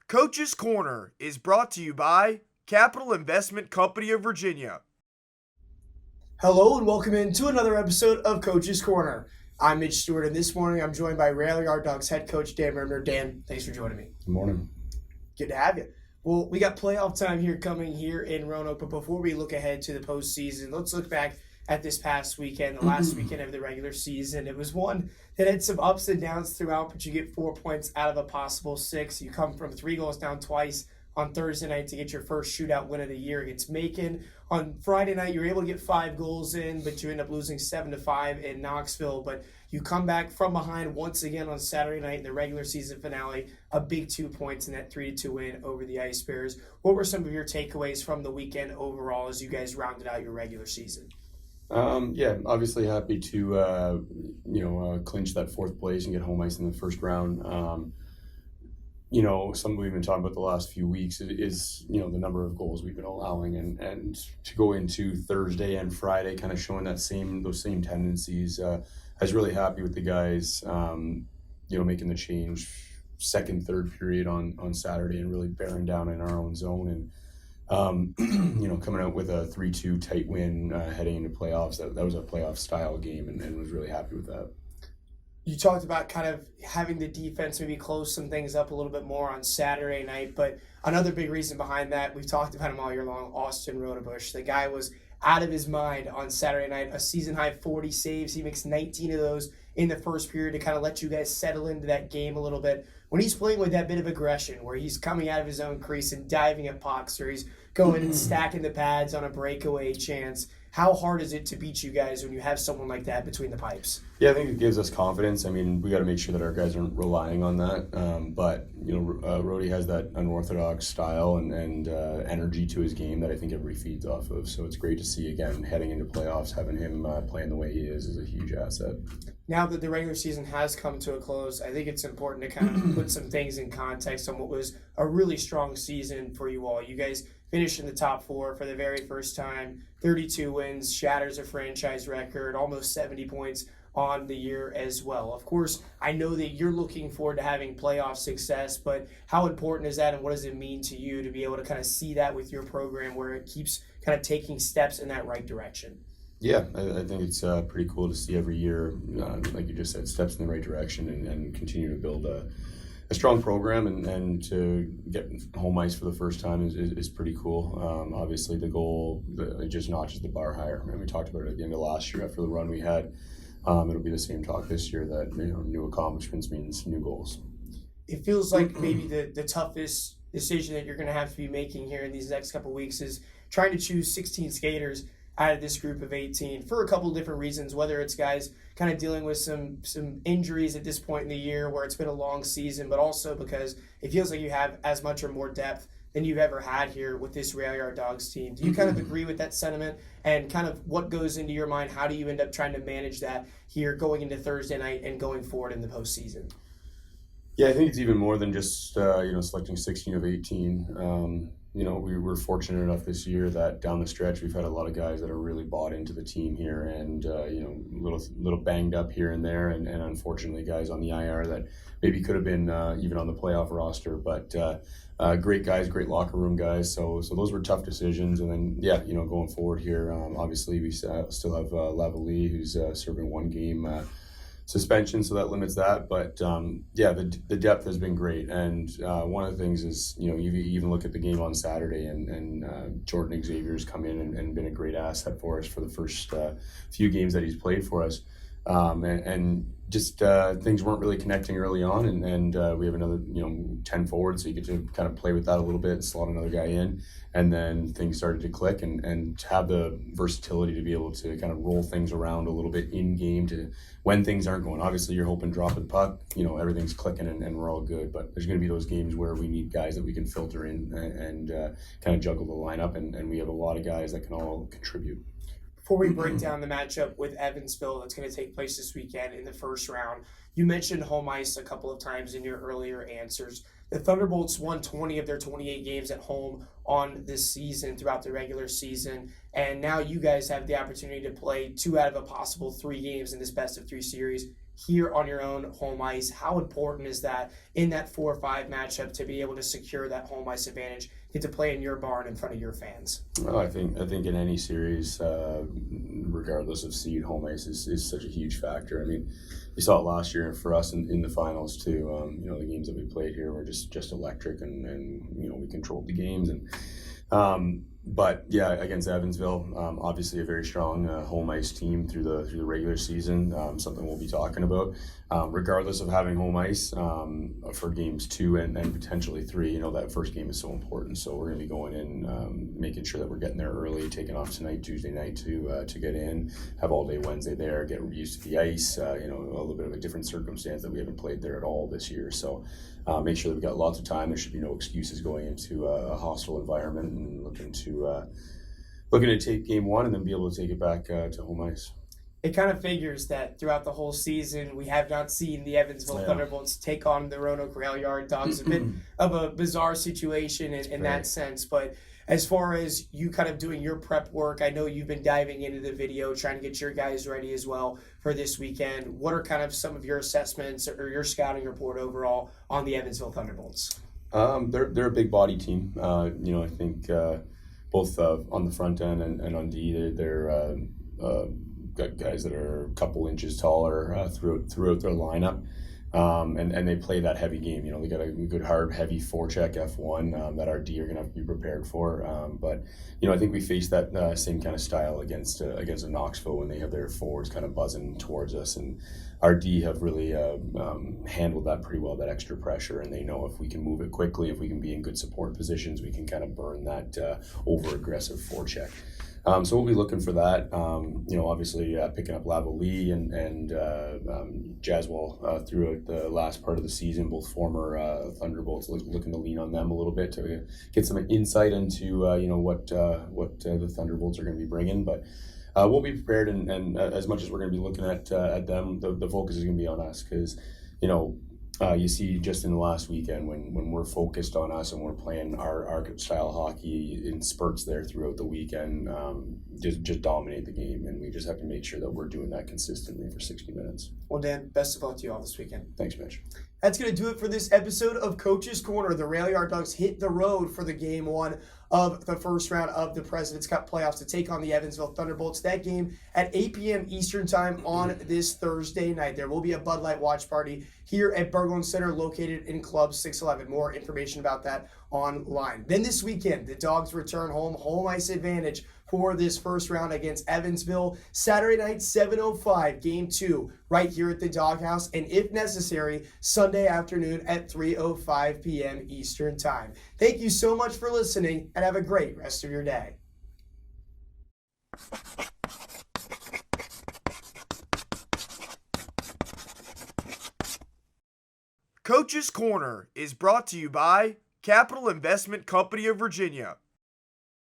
Coach's Corner is brought to you by Capital Investment Company of Virginia. Hello and welcome into another episode of Coach's Corner. I'm Mitch Stewart, and this morning I'm joined by Dawgs head coach Dan Bremner. Dan, thanks for joining me. Good morning. Good to have you. Well, we got playoff time here coming here in Roanoke, but before we look ahead to the postseason, let's look back at this past weekend, the last weekend of the regular season. It was one that had some ups and downs throughout, but you get 4 points out of a possible 6. You come from 3 goals down twice on Thursday night to get your first shootout win of the year against Macon. On Friday night, you were able to get 5 goals in, but you end up losing 7-5 in Knoxville. But you come back from behind once again on Saturday night in the regular season finale, a big 2 points in that 3-2 win over the Ice Bears. What were some of your takeaways from the weekend overall as you guys rounded out your regular season? Obviously happy to clinch that 4th place and get home ice in the first round. Something we've been talking about the last few weeks is the number of goals we've been allowing, and to go into Thursday and Friday kind of showing those same tendencies. I was really happy with the guys, making the change second, third period on Saturday and really bearing down in our own zone and coming out with a 3-2 tight win heading into playoffs. That was a playoff style game and was really happy with that. You talked about kind of having the defense maybe close some things up a little bit more on Saturday night, but another big reason behind that, we've talked about him all year long, Austin Rodebush. The guy was out of his mind on Saturday night, a season-high 40 saves. He makes 19 of those in the first period to kind of let you guys settle into that game a little bit. When he's playing with that bit of aggression, where he's coming out of his own crease and diving at pucks, or he's going and stacking the pads on a breakaway chance, how hard is it to beat you guys when you have someone like that between the pipes? Yeah, I think it gives us confidence. I mean, we got to make sure that our guys aren't relying on that. Rhodey has that unorthodox style and energy to his game that I think everybody feeds off of. So it's great to see, again, heading into playoffs, having him playing the way he is a huge asset. Now that the regular season has come to a close, I think it's important to kind of put some things in context on what was a really strong season for you all. You guys finished in the top 4 for the very first time, 32 wins, shatters a franchise record, almost 70 points on the year as well. Of course, I know that you're looking forward to having playoff success, but how important is that and what does it mean to you to be able to kind of see that with your program where it keeps kind of taking steps in that right direction? Yeah, I think it's pretty cool to see every year, like you just said, steps in the right direction and continue to build a strong program and to get home ice for the first time is pretty cool. Obviously, the goal it just notches the bar higher. I mean, we talked about it at the end of last year after the run we had. It'll be the same talk this year that new accomplishments means new goals. It feels like maybe the toughest decision that you're going to have to be making here in these next couple of weeks is trying to choose 16 skaters out of this group of 18 for a couple of different reasons, whether it's guys kind of dealing with some injuries at this point in the year where it's been a long season, but also because it feels like you have as much or more depth than you've ever had here with this Rail Dawgs team. Do you kind of agree with that sentiment and kind of what goes into your mind? How do you end up trying to manage that here going into Thursday night and going forward in the postseason? Yeah, I think it's even more than just selecting 16 of 18. We were fortunate enough this year that down the stretch we've had a lot of guys that are really bought into the team here and little banged up here and there and unfortunately guys on the IR that maybe could have been even on the playoff roster, but great guys, great locker room guys. So those were tough decisions. And then going forward here, obviously we still have Lavalley who's serving 1 game suspension, so that limits that. But the depth has been great, and one of the things is you even look at the game on Saturday, and Jordan Xavier's come in and been a great asset for us for the first few games that he's played for us, and just things weren't really connecting early on, and we have another 10 forwards, so you get to kind of play with that a little bit, slot another guy in, and then things started to click, and to have the versatility to be able to kind of roll things around a little bit in game to when things aren't going. Obviously, you're hoping drop the puck, everything's clicking and we're all good, but there's going to be those games where we need guys that we can filter in and kind of juggle the lineup, and we have a lot of guys that can all contribute. Before we break down the matchup with Evansville that's going to take place this weekend in the first round, you mentioned home ice a couple of times in your earlier answers. The Thunderbolts won 20 of their 28 games at home on this season throughout the regular season. And now you guys have the opportunity to play 2 out of a possible 3 games in this best-of-3 series here on your own home ice. How important is that in that 4-5 matchup to be able to secure that home ice advantage, get to play in your barn in front of your fans? Well, I think in any series, regardless of seed, home ice is such a huge factor. I mean, we saw it last year for us in the finals too. The games that we played here were just electric, and we controlled the games. But yeah, against Evansville, obviously a very strong home ice team through the regular season. Something we'll be talking about, regardless of having home ice for games 2 and potentially 3. That first game is so important. So we're going to be going in, making sure that we're getting there early, taking off tonight, Tuesday night to get in, have all day Wednesday there, get used to the ice. A little bit of a different circumstance that we haven't played there at all this year. So make sure that we've got lots of time. There should be no excuses going into a hostile environment, and looking to take game 1 and then be able to take it back to home ice. It kind of figures that throughout the whole season, we have not seen the Evansville Thunderbolts take on the Roanoke Rail Yard Dawgs. A bit of a bizarre situation in that sense. But as far as you kind of doing your prep work, I know you've been diving into the video, trying to get your guys ready as well for this weekend. What are kind of some of your assessments or your scouting report overall on the Evansville Thunderbolts? They're a big body team. I think both on the front end and on D, they're got guys that are a couple inches taller throughout their lineup, and they play that heavy game. They got a good hard heavy forecheck F1 that our D are going to have to be prepared for. But I think we faced that same kind of style against a Knoxville when they have their forwards kind of buzzing towards us, and our D have really handled that pretty well, that extra pressure, and they know if we can move it quickly, if we can be in good support positions, we can kind of burn that over-aggressive forecheck. So we'll be looking for that. Obviously picking up Lavalley and Jaswell throughout the last part of the season, both former Thunderbolts, looking to lean on them a little bit to get some insight into what the Thunderbolts are going to be bringing. But we'll be prepared, and as much as we're going to be looking at them, the focus is going to be on us, because you see just in the last weekend when we're focused on us and we're playing our style of hockey in spurts there throughout the weekend, just dominate the game, and we just have to make sure that we're doing that consistently for 60 minutes. Well, Dan, best of luck to you all this weekend. Thanks, Mitch. That's going to do it for this episode of Coach's Corner. The Rail Yard Dawgs hit the road for the game 1 of the first round of the President's Cup playoffs to take on the Evansville Thunderbolts. That game at 8 p.m. Eastern time on this Thursday night. There will be a Bud Light watch party here at Berglund Center, located in Club 611. More information about that online. Then this weekend, the Dawgs return home ice advantage for this first round against Evansville. Saturday night, 7:05, game 2, right here at the Doghouse, and if necessary, Sunday afternoon at 3:05 p.m. Eastern time. Thank you so much for listening, and have a great rest of your day. Coach's Corner is brought to you by Capital Investment Company of Virginia.